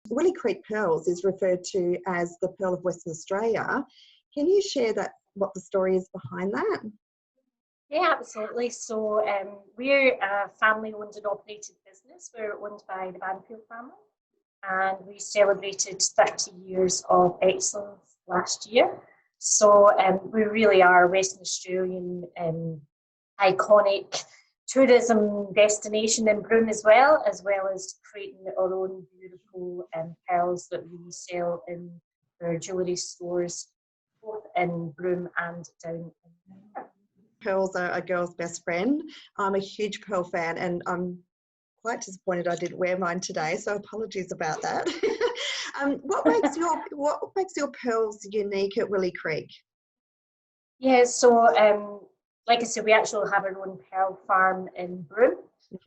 Willie Creek Pearls is referred to as the Pearl of Western Australia. Can you share what the story is behind that? Yeah, absolutely. So we're a family-owned and operated business. We're owned by the Banfield family, and we celebrated 30 years of excellence last year. So we really are a Western Australian iconic tourism destination in Broome as well as creating our own beautiful pearls that we sell in our jewellery stores, both in Broome and down in Perth. Pearls are a girl's best friend. I'm a huge pearl fan, and I'm quite disappointed I didn't wear mine today, so apologies about that. What makes your pearls unique at Willie Creek? Yeah, so like I said, we actually have our own pearl farm in Broome,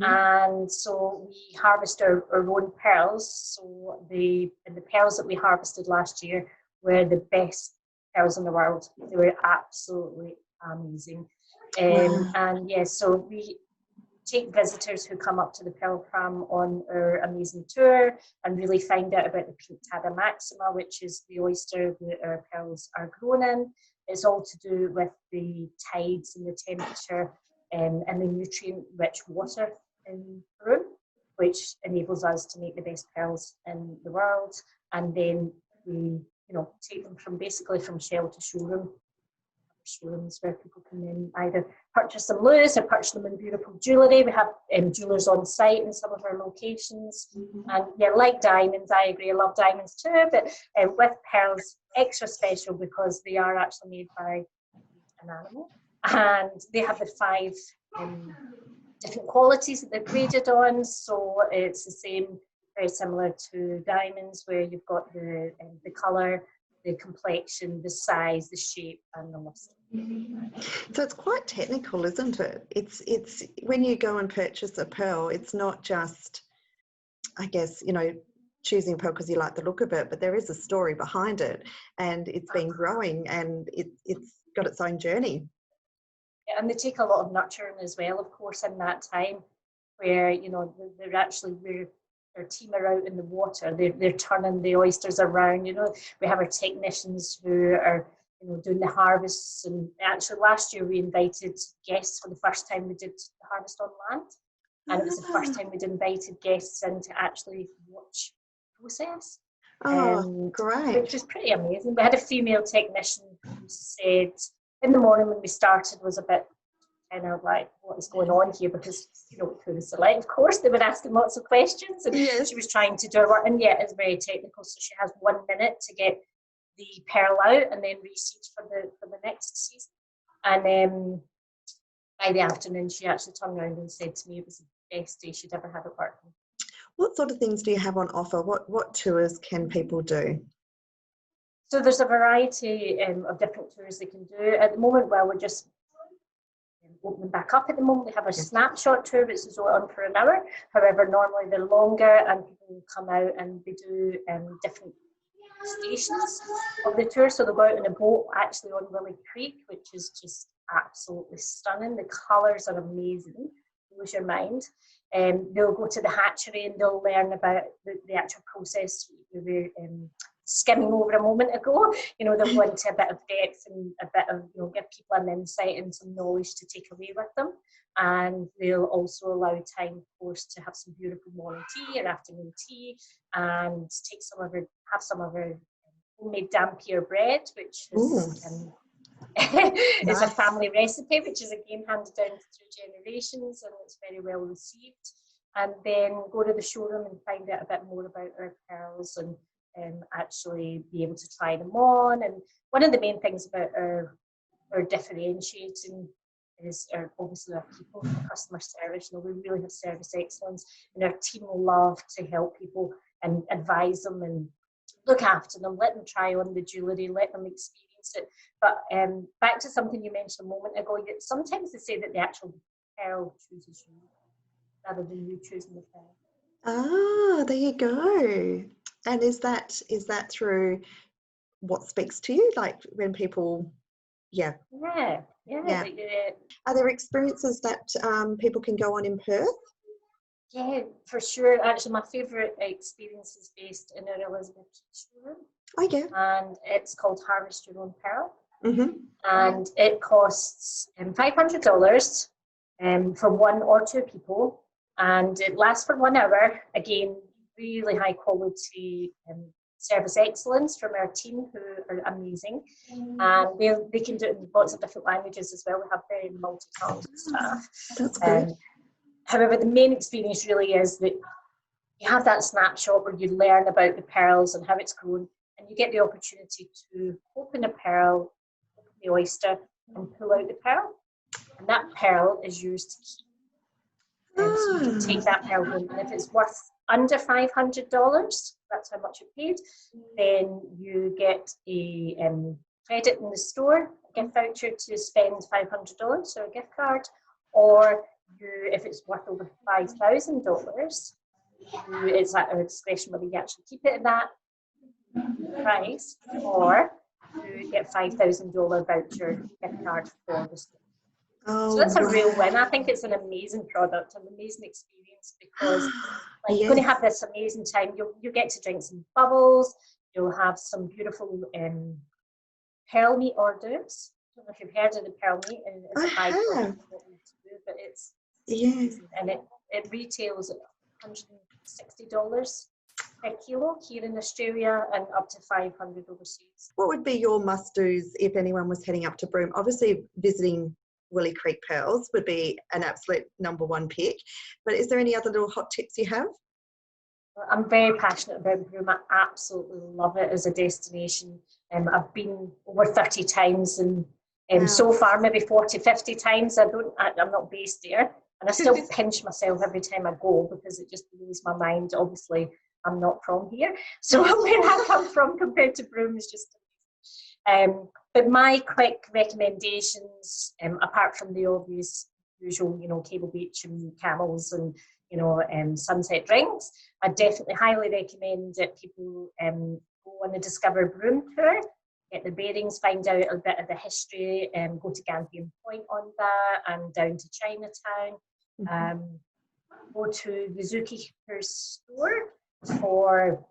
and so we harvest our own pearls. So the pearls that we harvested last year were the best pearls in the world. They were absolutely amazing. And yeah, so we take visitors who come up to the Pearl Farm on our amazing tour and really find out about the 𝓗𝓸𝓻𝓵𝓼, which is the oyster that our pearls are grown in. It's all to do with the tides and the temperature and the nutrient-rich water in Broome, which enables us to make the best pearls in the world. And then we, take them from shell to showroom. Showrooms where people can then either purchase them loose or purchase them in beautiful jewellery. We have jewellers on site in some of our locations. And yeah, like diamonds, I agree, I love diamonds too, but with pearls, extra special because they are actually made by an animal. And they have the 5 different qualities that they're graded on. So it's the same, very similar to diamonds, where you've got the colour, the complexion, the size, the shape, and the luster. So it's quite technical, isn't it? It's when you go and purchase a pearl, it's not just, I guess, choosing a pearl because you like the look of it, but there is a story behind it, and it's been growing, and it's got its own journey. Yeah, and they take a lot of nurturing as well, of course, in that time, where they're actually our team are out in the water. They're turning the oysters around. We have our technicians who are doing the harvests. And actually, last year we invited guests for the first time. We did the harvest on land, and it was the first time we'd invited guests in to actually watch the process. Great! Which was pretty amazing. We had a female technician who said in the morning when we started was a bit kind of like, what is going on here? Because through the select, of course, they were asking lots of questions, and she was trying to do her work. And yeah, it's very technical. So she has 1 minute to get the pearl out and then reseed for the next season. And then by the afternoon, she actually turned around and said to me it was the best day she'd ever had at work. What sort of things do you have on offer? What tours can people do? So there's a variety of different tours they can do. At the moment, we're just opening back up at the moment. We have a snapshot tour which is on for an hour. However, normally they're longer, and people come out and they do different stations of the tour. So they'll go out in a boat actually on Willie Creek, which is just absolutely stunning. The colours are amazing, blows your mind. They'll go to the hatchery and they'll learn about the actual process we were skimming over a moment ago. They'll go into a bit of depth and a bit of, give people an insight and some knowledge to take away with them. And they'll also allow time, of course, to have some beautiful morning tea or afternoon tea, and have some of our homemade dampier bread, which is is a family recipe, which is again handed down through generations, and it's very well received. And then go to the showroom and find out a bit more about our pearls and actually be able to try them on. And one of the main things about our differentiating is obviously our people, customer service. We really have service excellence, and our team love to help people and advise them and look after them, let them try on the jewellery, let them experience it. But back to something you mentioned a moment ago, sometimes they say that the actual pearl chooses you rather than you choosing the pearl. Ah, there you go. And is that through what speaks to you, like when people Yeah. Are there experiences that people can go on in Perth? Yeah, for sure. Actually, my favourite experience is based in our Elizabeth showroom. Oh, yeah. And it's called Harvest Your Own Pearl. Mm-hmm. And it costs $500 for 1 or 2 people. And it lasts for 1 hour. Again, really high quality service excellence from our team, who are amazing. And they can do it in lots of different languages as well. We have very multi-talented staff. That's good. However, the main experience really is that you have that snapshot where you learn about the pearls and how it's grown, and you get the opportunity to open a pearl, open the oyster, and pull out the pearl. And that pearl is yours to keep. So you can take that pearl home, and if it's worth under $500, that's how much you paid, then you get a credit in the store, a gift voucher to spend $500, so a gift card, or if it's worth over $5,000, it's at our discretion whether you actually keep it at that price, or you get $5,000 voucher gift card for the store. So that's a real win. I think it's an amazing product, an amazing experience, because you're going to have this amazing time. You get to drink some bubbles. You'll have some beautiful pearl meat hors d'oeuvres. I don't know if you've heard of the pearl meat. And it's a byproduct of what we do, but it's and it retails at $160 per kilo here in Australia, and up to $500 overseas. What would be your must-dos if anyone was heading up to Broome? Obviously, visiting Willie Creek Pearls would be an absolute #1 pick. But is there any other little hot tips you have? I'm very passionate about Broome. I absolutely love it as a destination. I've been over 30 times, and so far maybe 40, 50 times. I'm not based there, and I still pinch myself every time I go, because it just blows my mind. Obviously, I'm not from here, so where I come from compared to Broome is just amazing. But my quick recommendations, apart from the obvious usual, Cable Beach and camels and sunset drinks, I definitely highly recommend that people go on the Discover Broome tour, get their bearings, find out a bit of the history, go to Gambia Point on that, and down to Chinatown. Go to the zookeeper's store for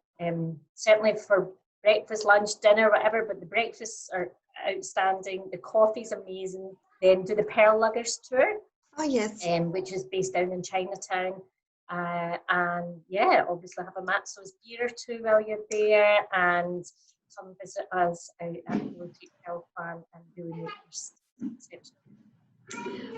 certainly for breakfast, lunch, dinner, whatever, but the breakfasts are outstanding. The coffee's amazing. Then do the Pearl Luggers tour. Oh, yes. Which is based down in Chinatown. And yeah, obviously have a Matzo's beer or 2 while you're there, and come visit us out at the Willie Creek Pearl Farm and really make your exceptional.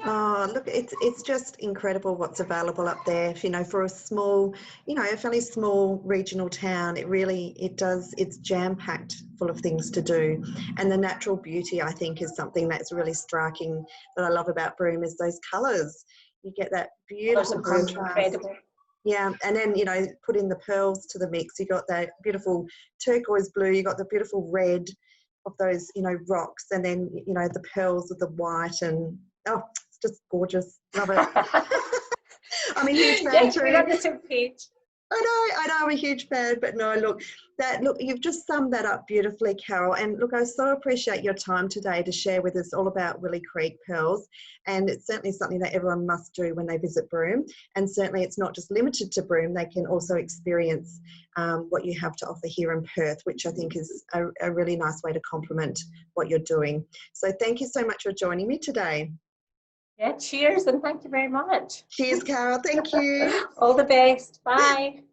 Oh, look, it's just incredible what's available up there. For a small, a fairly small regional town, it's jam-packed full of things to do. And the natural beauty, I think, is something that's really striking that I love about Broome, is those colours. You get that beautiful contrast. Incredible. Yeah, and then, put in the pearls to the mix. You got that beautiful turquoise blue, you got the beautiful red of those, rocks, and then, the pearls with the white, and it's just gorgeous. Love it. I'm a huge fan too. We're on the same page. I know, I'm a huge fan, but no, look, you've just summed that up beautifully, Carol. And look, I so appreciate your time today to share with us all about Willie Creek Pearls. And it's certainly something that everyone must do when they visit Broome. And certainly it's not just limited to Broome, they can also experience what you have to offer here in Perth, which I think is a really nice way to complement what you're doing. So thank you so much for joining me today. Yeah, cheers, and thank you very much. Cheers, Carol. Thank you. All the best. Bye.